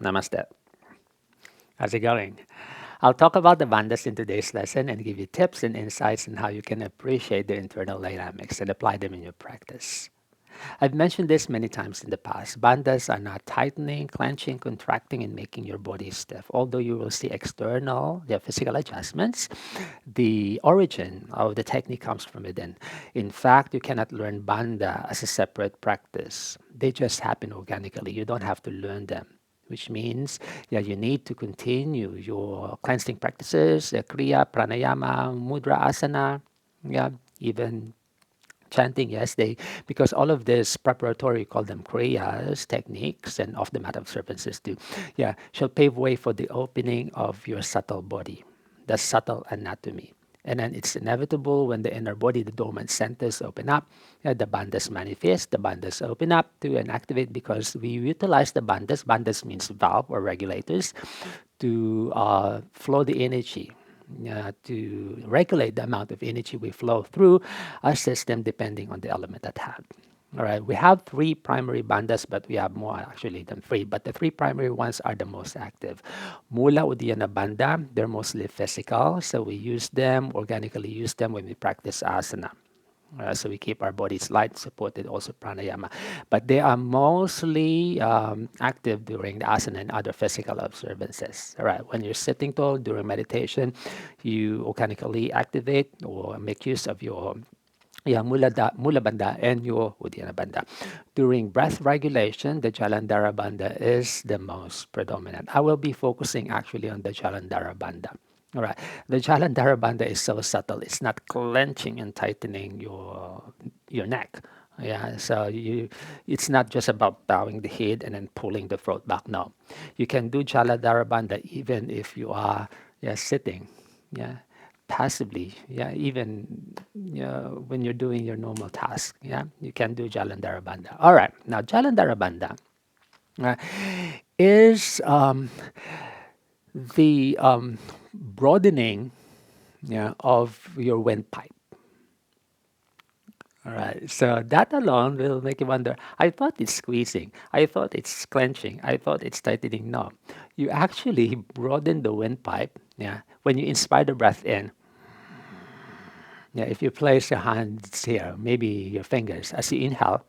Namaste. How's it going? I'll talk about the bandhas in today's lesson and give you tips and insights on how you can appreciate the internal dynamics and apply them in your practice. I've mentioned this many times in the past. Bandhas are not tightening, clenching, contracting, and making your body stiff. Although you will see external, physical adjustments, the origin of the technique comes from within. In fact, you cannot learn bandha as a separate practice. They just happen organically. You don't have to learn them. Which means, you need to continue your cleansing practices, kriya, pranayama, mudra, asana, even chanting, yes, because all of this preparatory, call them kriyas, techniques, and off the mat observances too, shall pave way for the opening of your subtle body, the subtle anatomy. And then it's inevitable when the inner body, the dormant centers open up, the bandhas manifest, the bandhas open up to and activate because we utilize the bandhas. Bandhas means valve or regulators to flow the energy, to regulate the amount of energy we flow through our system depending on the element at hand. All right, we have three primary bandhas, but we have more actually than three. But the three primary ones are the most active. Mula Uddiyana Bandha, they're mostly physical, so we use them, organically use them when we practice asana. So we keep our bodies light, supported also pranayama. But they are mostly active during the asana and other physical observances. All right, when you're sitting tall during meditation, you organically activate or make use of your Mula Bandha and your Uddiyana Bandha. During breath regulation, the Jalandhara Bandha is the most predominant. I will be focusing actually on the Jalandhara Bandha. All right. The Jalandhara Bandha is so subtle. It's not clenching and tightening your neck. So it's not just about bowing the head and then pulling the throat back. No, you can do Jalandhara Bandha even if you are sitting. Yeah, passively, even when you're doing your normal task, you can do Jalandhara Bandha. All right, now Jalandhara Bandha uh, is the broadening of your windpipe. All right, so that alone will make you wonder, I thought it's squeezing, I thought it's clenching, I thought it's tightening. No, you actually broaden the windpipe, when you inspire the breath in. If you place your hands here, maybe your fingers, as you inhale,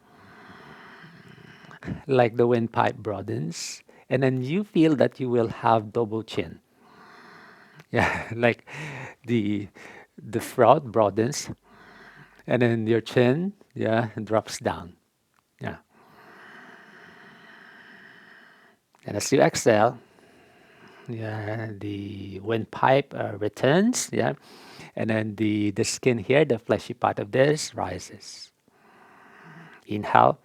like the windpipe broadens, and then you feel that you will have double chin. Like the the throat broadens, and then your chin, drops down. Yeah, and as you exhale, the windpipe returns. And then the skin here, the fleshy part of this rises. Inhale,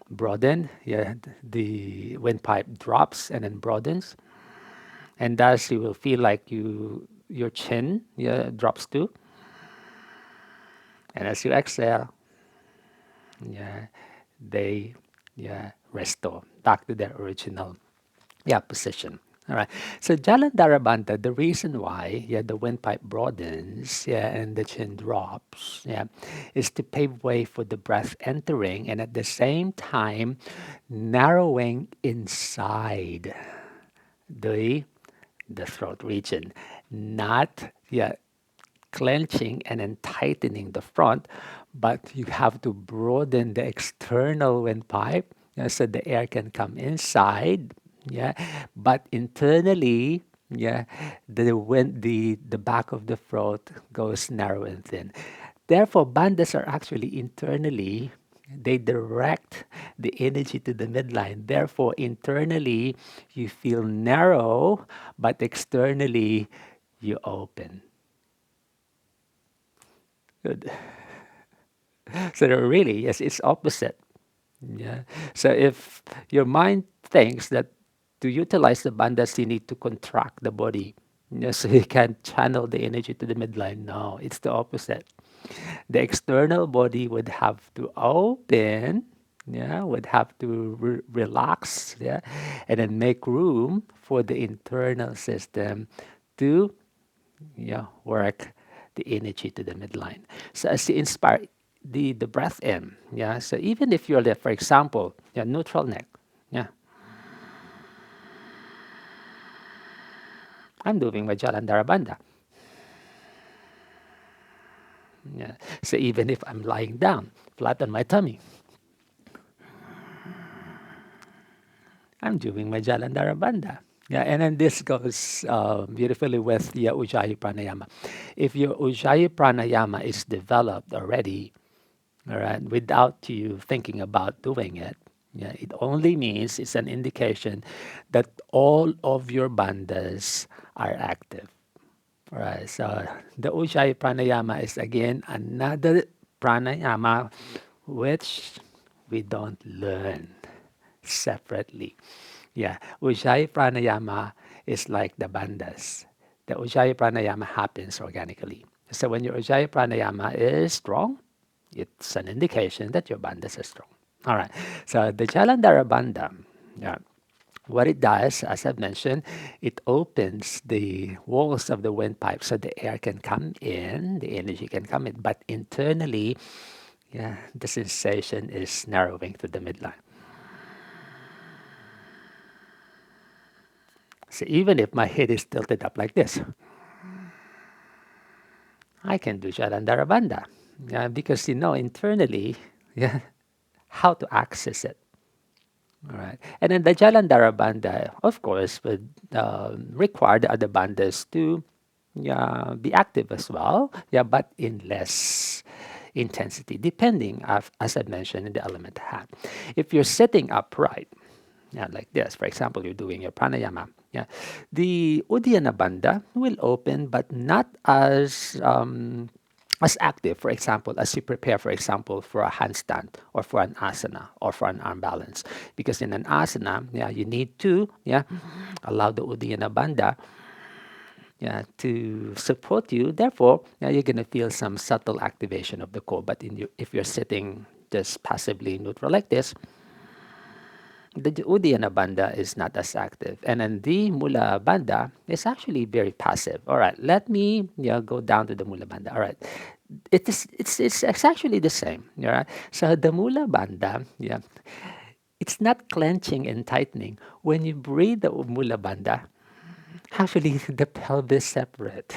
broaden, the windpipe drops and then broadens, and thus you will feel like your chin drops too. And as you exhale, they restore back to their original position. All right. So Jalandhara Bandha, the reason why the windpipe broadens and the chin drops is to pave way for the breath entering and at the same time narrowing inside the throat region, not clenching and then tightening the front, but you have to broaden the external windpipe so the air can come inside. But internally, the back of the throat goes narrow and thin. Therefore, bandhas are actually internally, they direct the energy to the midline. Therefore, internally, you feel narrow, but externally, you open. Good. So really, yes, it's opposite. So if your mind thinks that to utilize the bandhas, you need to contract the body, so you can channel the energy to the midline. No, it's the opposite. The external body would have to open, would have to relax, and then make room for the internal system to, work the energy to the midline. So as you inspire the breath in, so even if you're there, for example, neutral neck, yeah, I'm doing my Jalandhara Bandha. Yeah. So even if I'm lying down, flat on my tummy, I'm doing my Jalandhara Bandha. Yeah, and then this goes beautifully with your Ujjayi Pranayama. If your Ujjayi Pranayama is developed already, all right, without you thinking about doing it, yeah, it only means it's an indication that all of your bandhas are active. All right, so the Ujjayi Pranayama is again another pranayama which we don't learn separately. Yeah, Ujjayi Pranayama is like the bandhas. The Ujjayi Pranayama happens organically. So when your Ujjayi Pranayama is strong, it's an indication that your bandhas are strong. All right, so the Jalandhara Bandha, yeah, what it does, as I've mentioned, it opens the walls of the windpipe so the air can come in, the energy can come in, but internally, yeah, the sensation is narrowing to the midline. So even if my head is tilted up like this, I can do Jalandhara Bandha. Yeah, because you know internally, yeah, how to access it. All right. And then the Jalandhara Bandha, of course, would require the other bandhas to be active as well, yeah, but in less intensity, depending, as I mentioned, in the element hand. If you're sitting upright, yeah, like this, for example, you're doing your pranayama, yeah, the Uddiyana Bandha will open, but not as active, for example, as you prepare, for example, for a handstand or for an asana or for an arm balance. Because in an asana, yeah, you need to allow the Uddiyana Bandha to support you. Therefore, you're going to feel some subtle activation of the core. But if you're sitting just passively neutral like this, the Uddiyana Bandha is not as active. And then the Mula Bandha is actually very passive. All right, let me go down to the Mula Bandha. All right. It's actually the same. All right. So the Mula Bandha, it's not clenching and tightening. When you breathe the Mula Bandha, actually the pelvis separate.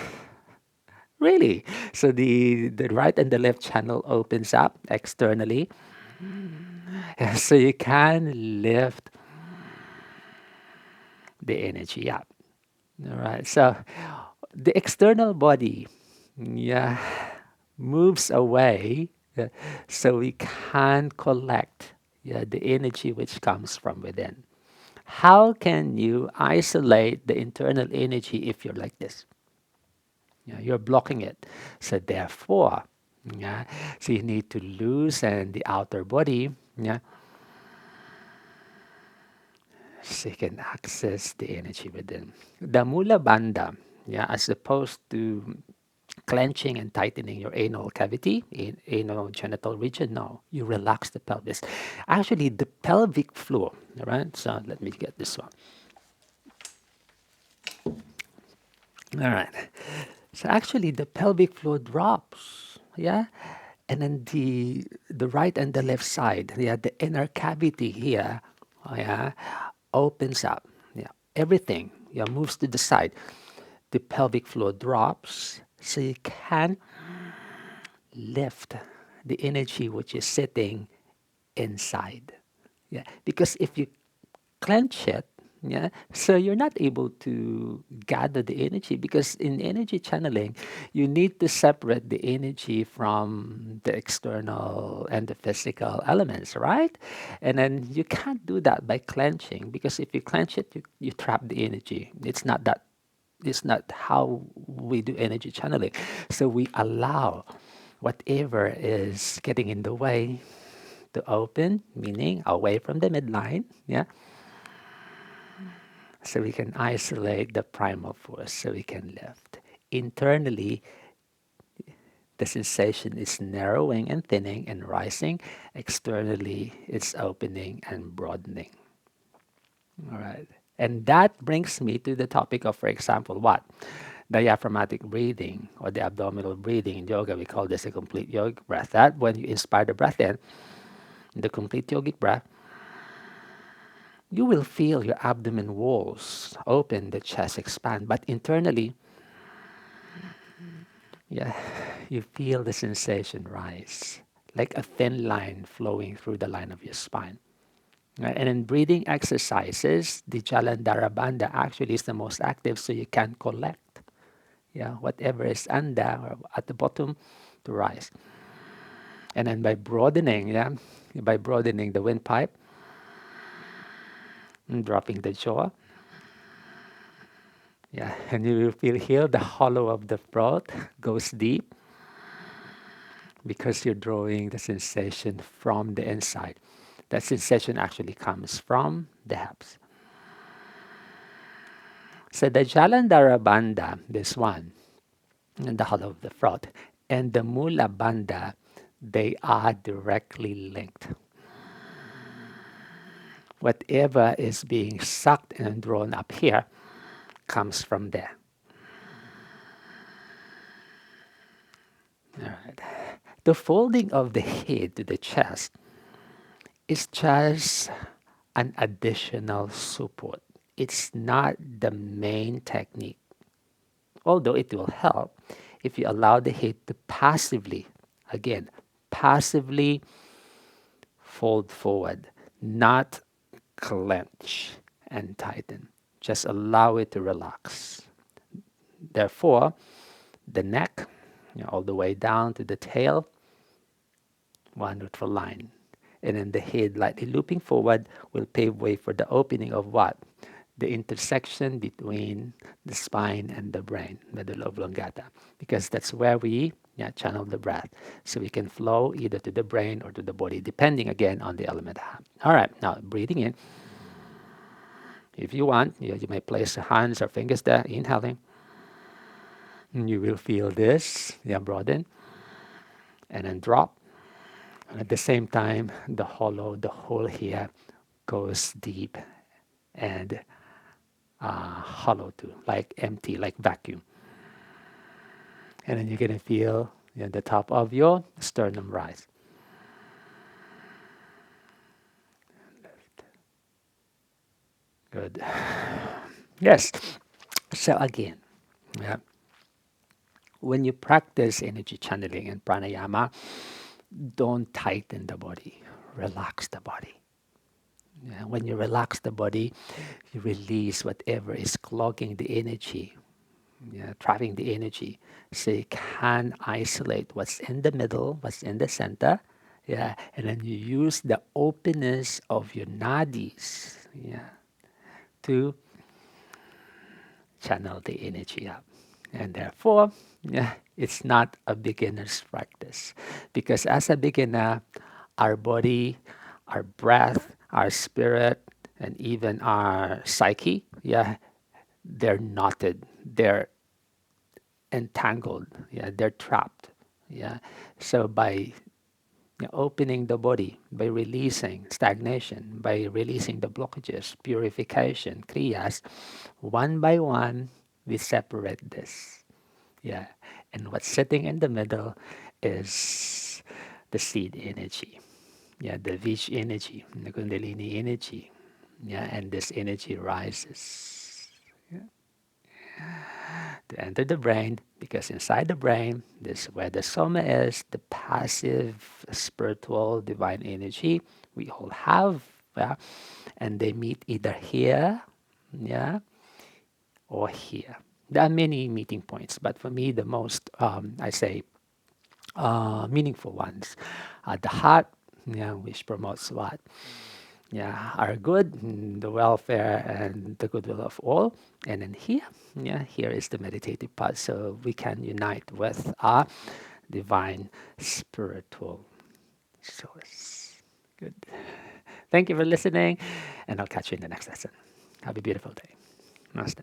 Really. So the right and the left channel opens up externally. So you can lift the energy up. All right. So the external body, yeah, moves away, so we can collect the energy which comes from within. How can you isolate the internal energy if you're like this? Yeah, you're blocking it. So therefore, yeah, so you need to loosen the outer body, yeah, so you can access the energy within. The Mula Bandha, yeah, as opposed to clenching and tightening your anal cavity, anal genital region, no, you relax the pelvis. Actually, the pelvic floor, all right? So let me get this one. All right. So actually, the pelvic floor drops, yeah, and then the right and the left side, yeah, the inner cavity here, yeah, opens up, yeah, everything, yeah, moves to the side. The pelvic floor drops, so you can lift the energy which is sitting inside. Yeah, because if you clench it, yeah, so you're not able to gather the energy because in energy channeling, you need to separate the energy from the external and the physical elements, right? And then you can't do that by clenching because if you clench it, you trap the energy. It's not how we do energy channeling. So we allow whatever is getting in the way to open, meaning away from the midline, yeah. So we can isolate the primal force, so we can lift. Internally, the sensation is narrowing and thinning and rising. Externally, it's opening and broadening. All right. And that brings me to the topic of, for example, what? Diaphragmatic breathing or the abdominal breathing. In yoga, we call this a complete yogic breath. That when you inspire the breath in, the complete yogic breath, you will feel your abdomen walls open, the chest expand, but internally, yeah, you feel the sensation rise, like a thin line flowing through the line of your spine. Right? And in breathing exercises, the Jalandhara Bandha actually is the most active, so you can collect, yeah, whatever is under or at the bottom to rise. And then by broadening, yeah, by broadening the windpipe and dropping the jaw, yeah, and you will feel here the hollow of the throat goes deep because you're drawing the sensation from the inside. That sensation actually comes from the hips. So the Jalandhara Bandha, this one, and the hollow of the throat, and the Mula Bandha, they are directly linked. Whatever is being sucked and drawn up here comes from there. All right. The folding of the head to the chest is just an additional support. It's not the main technique, although it will help if you allow the head to passively, again, passively fold forward, not clench and tighten. Just allow it to relax. Therefore, the neck, all the way down to the tail, one neutral line. And then the head lightly looping forward will pave way for the opening of what? The intersection between the spine and the brain, medulla oblongata, because that's where we channel the breath. So we can flow either to the brain or to the body, depending again on the element. All right, now breathing in. If you want, you may place your hands or fingers there, inhaling. And you will feel this, broaden, and then drop. And at the same time, the hole here goes deep and hollow too, like empty, like vacuum. And then you're going to feel the top of your sternum rise. Good. Yes. So again, yeah, when you practice energy channeling and pranayama, don't tighten the body, relax the body. Yeah, when you relax the body, you release whatever is clogging the energy, trapping the energy. So you can isolate what's in the middle, what's in the center, and then you use the openness of your nadis, to channel the energy up. And therefore, it's not a beginner's practice. Because as a beginner, our body, our breath, our spirit, and even our psyche, they're knotted, they're entangled, they're trapped. So by opening the body, by releasing stagnation, by releasing the blockages, purification, kriyas, one by one, we separate this. And what's sitting in the middle is the seed energy. The Vish energy, the Kundalini energy. And this energy rises to enter the brain, because inside the brain, this is where the soma is, the passive, spiritual, divine energy we all have. And they meet either here, or here. There are many meeting points, but for me, the most, I say, meaningful ones are the heart, which promotes what? Our good, the welfare and the goodwill of all. And then here is the meditative part, so we can unite with our divine spiritual source. Good. Thank you for listening, and I'll catch you in the next lesson. Have a beautiful day. Namaste.